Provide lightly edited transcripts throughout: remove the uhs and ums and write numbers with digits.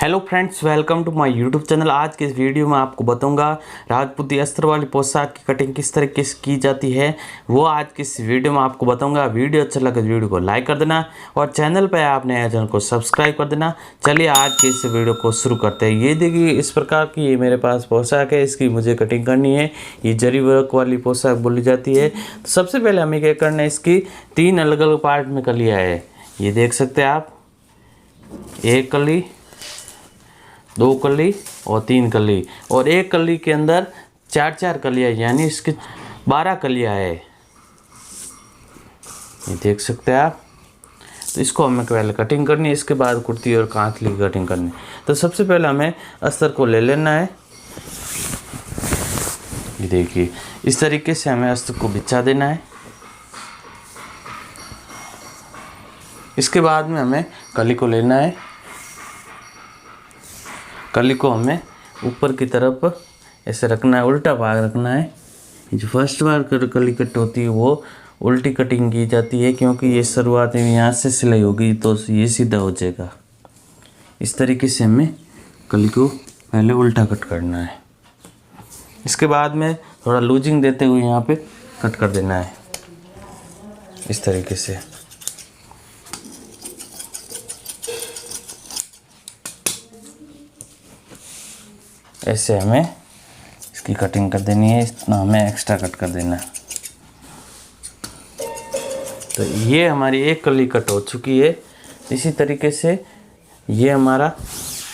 Hello friends, welcome to my YouTube channel. आज के इस वीडियो में आपको बताऊंगा राजपूती अस्त्र वाली पोशाक की कटिंग किस तरीके से की जाती है, वो आज की इस वीडियो में आपको बताऊंगा। वीडियो अच्छा लगे तो वीडियो को लाइक कर देना और चैनल पर आप नए चैनल को सब्सक्राइब कर देना। चलिए आज के इस वीडियो को शुरू करते हैं। ये देखिए, इस प्रकार की ये मेरे पास पोशाक है, इसकी मुझे कटिंग करनी है। ये जरी वर्क वाली पोशाक बोली जाती है। तो सबसे पहले हमें क्या करना है, इसकी 3 अलग अलग पार्ट में कर लिया है। ये देख सकते हैं आप, एक कली, 2 कली और 3 कली, और एक कली के अंदर 4 कलियाँ, यानी इसके 12 कलियाँ है। ये देख सकते हैं आप। तो इसको हमें पहले कटिंग करनी है, इसके बाद कुर्ती और कांतली की कटिंग करनी है। तो सबसे पहले हमें अस्तर को ले लेना है। ये देखिए, इस तरीके से हमें अस्तर को बिछा देना है। इसके बाद में हमें कली को लेना है। कली को हमें ऊपर की तरफ ऐसे रखना है, उल्टा भाग रखना है। जो फर्स्ट बार कली कट होती है वो उल्टी कटिंग की जाती है, क्योंकि ये शुरुआत में यहाँ से सिलाई होगी तो ये सीधा हो जाएगा। इस तरीके से हमें कली को पहले उल्टा कट करना है। इसके बाद में थोड़ा लूजिंग देते हुए यहाँ पे कट कर देना है, इस तरीके से। ऐसे हमें इसकी कटिंग कर देनी है, इतना हमें एक्स्ट्रा कट कर देना है। तो ये हमारी एक कली कट हो चुकी है। इसी तरीके से ये हमारा,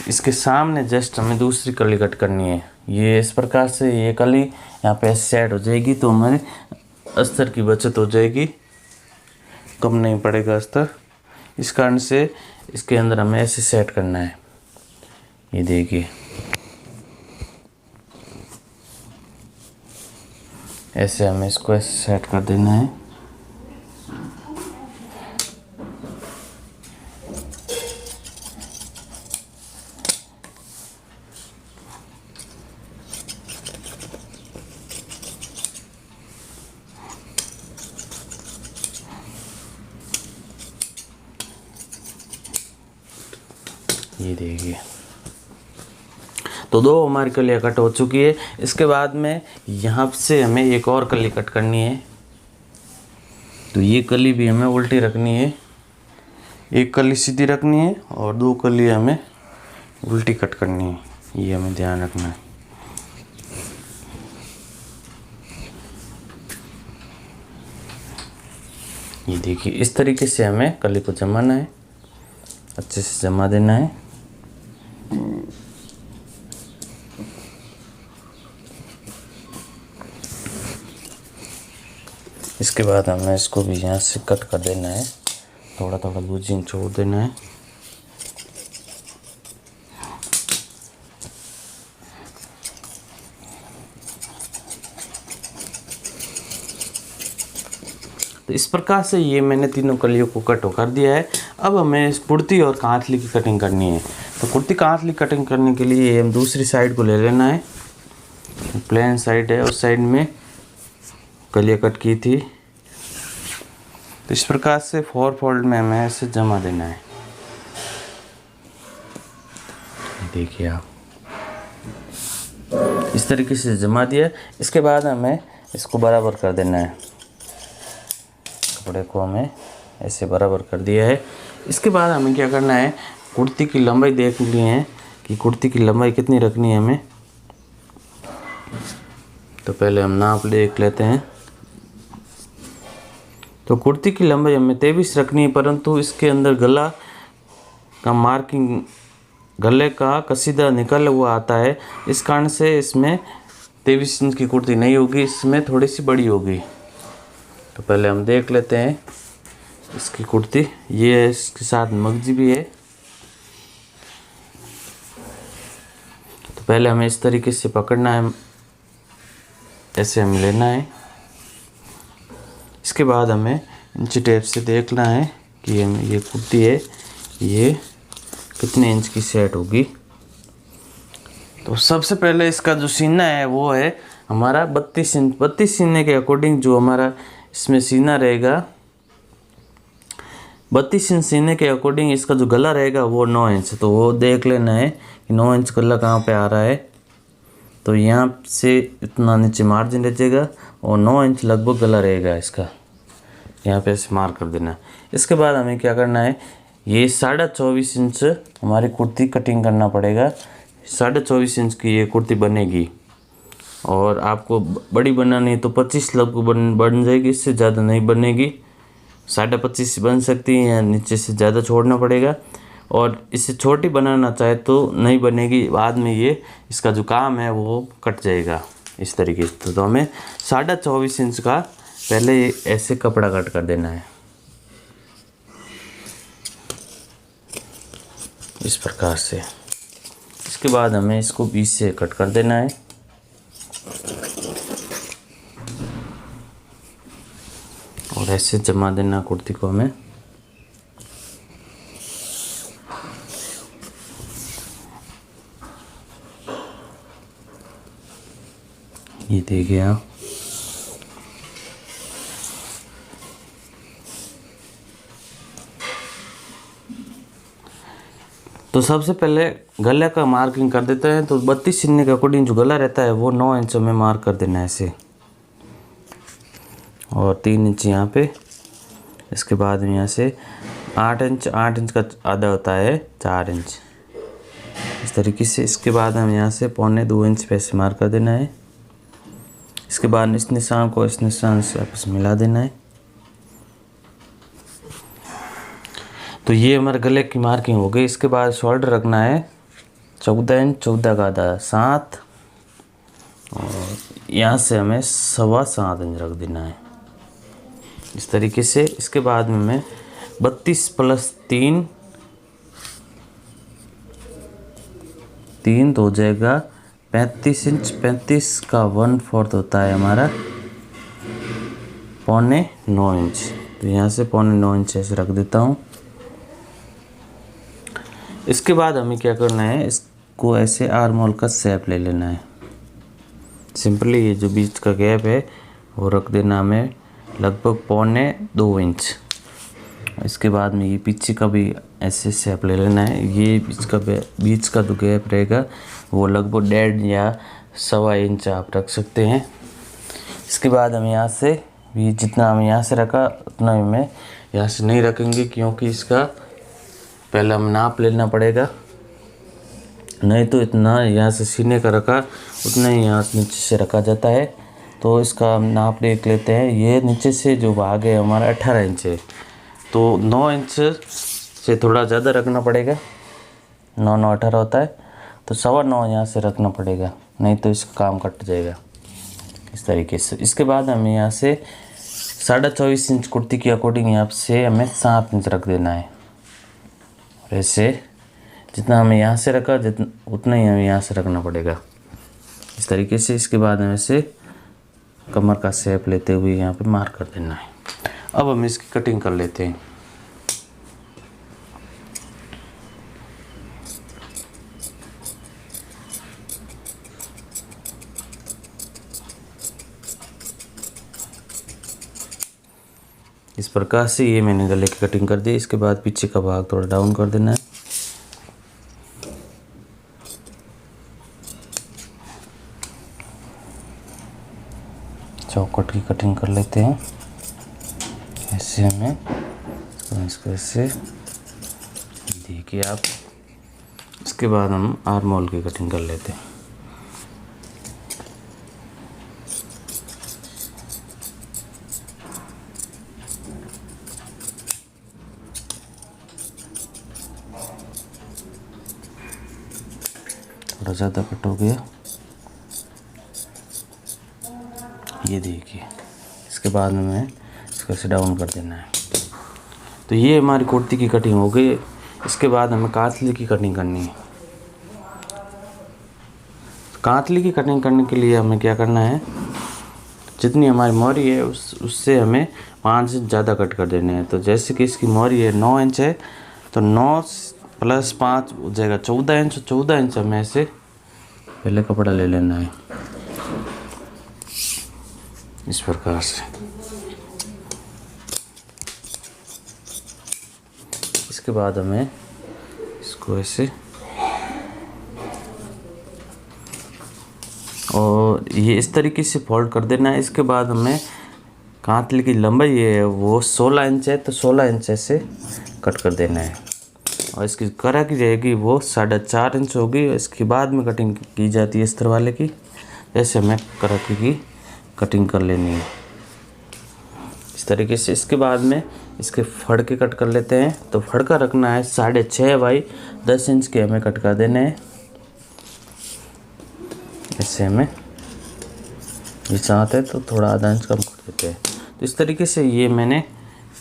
इसके सामने जस्ट हमें दूसरी कली कट करनी है। ये इस प्रकार से ये कली यहाँ पे सेट हो जाएगी, तो हमारे अस्तर की बचत हो जाएगी, कम नहीं पड़ेगा अस्तर। इस कारण से इसके अंदर हमें ऐसे सेट करना है। ये देखिए, ऐसे हमें इसको ऐसे सेट कर देना है। ये देखिए, तो 2 हमारी कलियाँ कट हो चुकी है। इसके बाद में यहाँ से हमें एक और कली कट करनी है। तो ये कली भी हमें उल्टी रखनी है, एक कली सीधी रखनी है और 2 कली हमें उल्टी कट करनी है। ये हमें ध्यान रखना है। ये देखिए, इस तरीके से हमें कली को जमाना है, अच्छे से जमा देना है। इसके बाद हमें इसको भी यहाँ से कट कर देना है, थोड़ा थोड़ा लूजिंग छोड़ देना है। तो इस प्रकार से ये मैंने तीनों कलियों को कट कर दिया है। अब हमें इस कुर्ती और कांतली की कटिंग करनी है। तो कुर्ती कांतली कटिंग करने के लिए हम दूसरी साइड को ले लेना है। प्लेन साइड है, उस साइड में कलियाँ कट की थी। तो इस प्रकार से 4 फोल्ड में हमें ऐसे जमा देना है। देखिए आप, इस तरीके से जमा दिया। इसके बाद हमें इसको बराबर कर देना है। कपड़े को हमें ऐसे बराबर कर दिया है। इसके बाद हमें क्या करना है, कुर्ती की लंबाई देख ली है कि कुर्ती की लंबाई कितनी रखनी है हमें। तो पहले हम नाप देख लेते हैं। तो कुर्ती की लंबाई हमें 23 रखनी है, परंतु इसके अंदर गला का मार्किंग, गले का कसीदा निकल हुआ आता है। इस कारण से इसमें 23 इंच की कुर्ती नहीं होगी, इसमें थोड़ी सी बड़ी होगी। तो पहले हम देख लेते हैं इसकी कुर्ती। ये इसके साथ मगजी भी है। तो पहले हमें इस तरीके से पकड़ना है, ऐसे हम लेना है। इसके बाद हमें इंची टेप से देखना है कि ये कुर्ती है, ये कितने इंच की सेट होगी। तो सबसे पहले इसका जो सीना है वो है हमारा 32 इंच। 32 सीने के अकॉर्डिंग जो हमारा इसमें सीना रहेगा 32 इंच सीने के अकॉर्डिंग इसका जो गला रहेगा वो 9 इंच, तो वो देख लेना है कि 9 इंच गला कहाँ पे आ रहा है। तो यहाँ से इतना नीचे मार्जिन रचेगा और 9 इंच लगभग गला रहेगा इसका, यहाँ पे ऐसे मार्क कर देना है। इसके बाद हमें क्या करना है, ये 24.5 इंच हमारी कुर्ती कटिंग करना पड़ेगा। 24.5 इंच की ये कुर्ती बनेगी और आपको बड़ी बनानी है तो 25 लगभग बन जाएगी, इससे ज़्यादा नहीं बनेगी। 25.5 बन सकती है या नीचे से ज़्यादा छोड़ना पड़ेगा। और इससे छोटी बनाना चाहे तो नहीं बनेगी, बाद में ये इसका जो काम है वो कट जाएगा इस तरीके से। तो हमें 24.5 इंच का पहले ऐसे कपड़ा कट कर देना है इस प्रकार से। इसके बाद हमें इसको बीच से कट कर देना है और ऐसे जमा देना कुर्ती को हमें। ये देखिए आप, तो सबसे पहले गले का मार्किंग कर देते हैं। तो 32 सीने के अकॉर्डिंग जो गला रहता है वो 9 इंच में मार्क कर देना है ऐसे, और 3 इंच यहाँ पे। इसके बाद में यहाँ से 8 इंच का आधा होता है 4 इंच, इस तरीके से। इसके बाद हम यहाँ से 1.25 इंच पे ऐसे मार्क कर देना है। इसके बाद इस निशान को इस निशान से आपस में मिला देना है। तो ये हमारे गले की मार्किंग हो गई। इसके बाद शोल्डर रखना है 14 इंच, 14 का आधा 7, और यहाँ से हमें 7.25 इंच रख देना है इस तरीके से। इसके बाद में हमें 32 + 3 तो हो जाएगा 35 इंच। 35 का 1/4 होता है हमारा 9.25 इंच। तो यहाँ से 9.25 इंच ऐसे रख देता हूँ। इसके बाद हमें क्या करना है, इसको ऐसे आर्म होल का शेप ले लेना है। सिंपली ये जो बीच का गैप है वो रख देना हमें लगभग 2.25 इंच। इसके बाद में ये पीछे का भी ऐसे शेप ले लेना है। ये बीच का जो गैप रहेगा वो लगभग 1.5 या 1.25 इंच आप रख सकते हैं। इसके बाद हम यहाँ से भी जितना हम यहाँ से रखा उतना ही मैं यहाँ से नहीं रखेंगे, क्योंकि इसका पहले हम नाप लेना पड़ेगा। नहीं तो इतना यहाँ से सीने का रखा उतना ही यहाँ से नीचे से रखा जाता है। तो इसका हम नाप देख लेते हैं। ये नीचे से जो भाग है हमारा 18 इंच है, तो 9 इंच से थोड़ा ज़्यादा रखना पड़ेगा। 9 18 होता है, तो 9.25 यहाँ से रखना पड़ेगा, नहीं तो इसका काम कट जाएगा इस तरीके से। इसके बाद हमें यहाँ से 24.5 इंच कुर्ती के अकॉर्डिंग यहाँ से हमें 7 इंच रख देना है। ऐसे जितना हमें यहाँ से रखा उतना ही हमें यहाँ से रखना पड़ेगा इस तरीके से। इसके बाद हमें ऐसे कमर का शेप लेते हुए यहाँ पे मार्क कर देना है। अब हम इसकी कटिंग कर लेते हैं। इस प्रकार से ये मैंने गले की कटिंग कर दी। इसके बाद पीछे का भाग थोड़ा डाउन कर देना है। चौकट की कटिंग कर लेते हैं ऐसे हमें, तो इसको ऐसे देखिए आप। इसके बाद हम आर्म होल की कटिंग कर लेते हैं। थोड़ा ज़्यादा कट हो गया, ये देखिए। इसके बाद में इसको ऐसे डाउन कर देना है। तो ये हमारी कुर्ती की कटिंग हो गई। इसके बाद हमें कातली की कटिंग करनी है। कातली की कटिंग करने के लिए हमें क्या करना है, जितनी हमारी मोहरी है उससे हमें 5 इंच ज़्यादा कट कर देने हैं। तो जैसे कि इसकी मोहरी है 9 इंच है, तो 9 + 5 हो जाएगा 14 इंच। 14 इंच हमें ऐसे पहले कपड़ा ले लेना है इस प्रकार से। इसके बाद हमें इसको ऐसे, और ये इस तरीके से फोल्ड कर देना है। इसके बाद हमें कांतली की लंबाई है वो 16 इंच है, तो 16 इंच ऐसे कट कर देना है। और इसकी करा की रहेगी वो 4.5 इंच होगी। इसके बाद में कटिंग की जाती है अस्तर वाले की। ऐसे हमें करा की कटिंग कर लेनी है इस तरीके से। इसके बाद में इसके फड़ के कट कर लेते हैं। तो फड़ का रखना है 6.5 बाई 10 इंच के हमें कट कर देने हैं। ऐसे हमें ये चाहते हैं तो थोड़ा आधा इंच कम कर देते हैं। तो इस तरीके से ये मैंने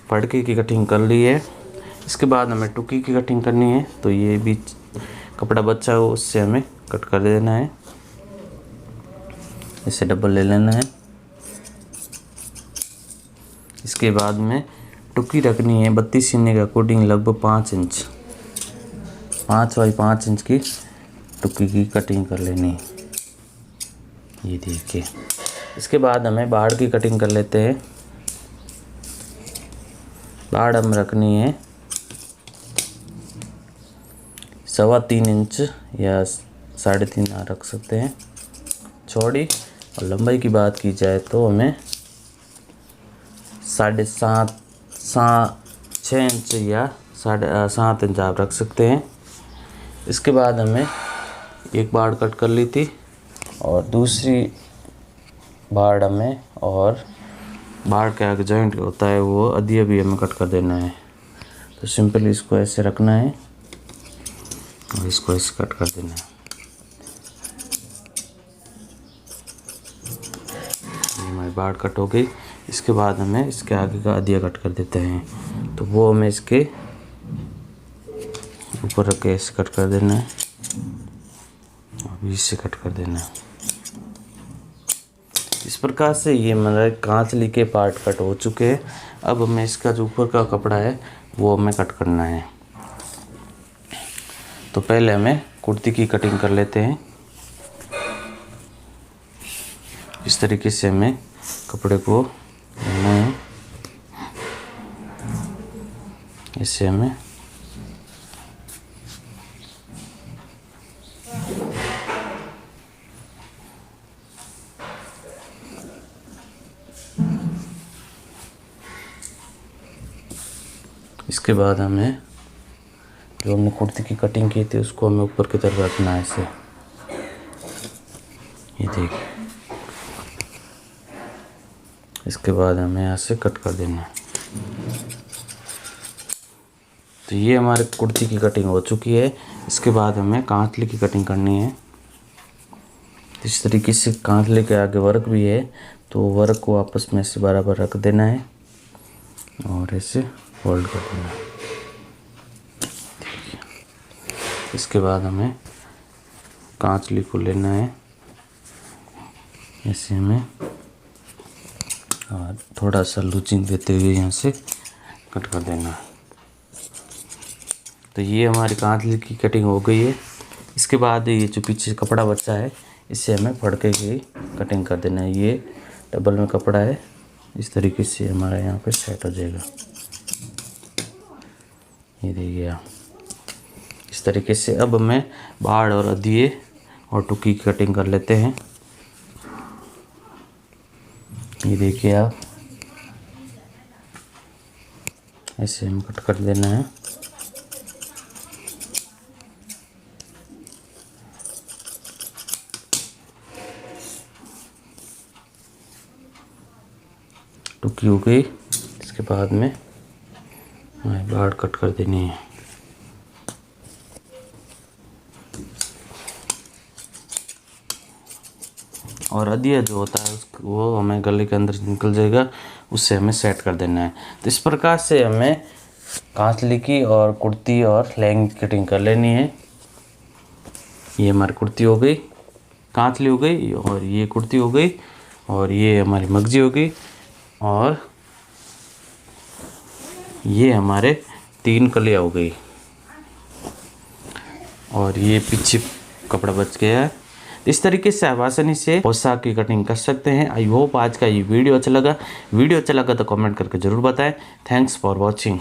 फड़के की कटिंग कर ली है। इसके बाद हमें टुकी की कटिंग करनी है। तो ये भी कपड़ा बचा हो उससे हमें कट कर देना है। इसे डबल ले लेना है। इसके बाद में टुकी रखनी है 32 सीने के अकॉर्डिंग लगभग 5 इंच, 5 बाई 5 इंच की टुकी की कटिंग कर लेनी है। ये देखिए। इसके बाद हमें बाड़ की कटिंग कर लेते हैं। बाड़ हम रखनी है 3.25 इंच या 3.5 रख सकते हैं चौड़ी। और लंबाई की बात की जाए तो हमें 6.5 इंच या 7.5 इंच आप रख सकते हैं। इसके बाद हमें एक बाड़ कट कर ली थी और दूसरी बाड़ हमें, और बाड़ के आगे जॉइंट होता है वो अधिया भी हमें कट कर देना है। तो सिंपली इसको ऐसे रखना है और इसको ऐसे कट कर देना है। हमारी बाड़ कट हो गई। इसके बाद हमें इसके आगे का अधिया कट कर देते हैं। तो वो हमें इसके ऊपर रख के ऐसे कट कर देना है और बीच से कट कर देना है। इस प्रकार से ये हमारे कांचली के पार्ट कट हो चुके हैं। अब हमें इसका जो ऊपर का कपड़ा है वो हमें कट करना है। तो पहले हमें कुर्ती की कटिंग कर लेते हैं। इस तरीके से हमें कपड़े को लेना है। इससे हमें इसके बाद हमें जो हमने कुर्ती की कटिंग की थी उसको हमें ऊपर की तरफ रखना है ऐसे। ये देखिए। इसके बाद हमें यहाँ से कट कर देना है। तो ये हमारे कुर्ती की कटिंग हो चुकी है। इसके बाद हमें कांतले की कटिंग करनी है। इस तरीके से कांतले के आगे वर्क भी है, तो वर्क को आपस में से बराबर रख देना है और ऐसे फोल्ड कर देना है। इसके बाद हमें कांचली को लेना है ऐसे हमें, और थोड़ा सा लूचिंग देते हुए यहाँ से कट कर देना है। तो ये हमारी कांचली की कटिंग हो गई है। इसके बाद ये जो पीछे कपड़ा बचा है इससे हमें फड़के की कटिंग कर देना है। ये डबल में कपड़ा है, इस तरीके से हमारा यहाँ पे सेट हो जाएगा। ये देखिए आप इस तरीके से। अब हमें बाड़ और अधिये और टुकी की कटिंग कर लेते हैं। ये देखिए आप ऐसे हम कट कर देना है। टुकी हो गई। इसके बाद में बाड़ कट कर देनी है। और अधिया जो होता है वो हमें गले के अंदर निकल जाएगा, उससे हमें सेट कर देना है। तो इस प्रकार से हमें कांचली की और कुर्ती और लहंगे की कटिंग कर लेनी है। ये हमारी कुर्ती हो गई, कांचली हो गई, और ये कुर्ती हो गई, और ये हमारी मगजी हो गई, और ये हमारे 3 कलियाँ हो गई, और ये पीछे कपड़ा बच गया है। इस तरीके से आप आसानी से पोशाक की कटिंग कर सकते हैं। आई होप आज का ये वीडियो अच्छा लगा। वीडियो अच्छा लगा तो कमेंट करके ज़रूर बताएं। Thanks for watching.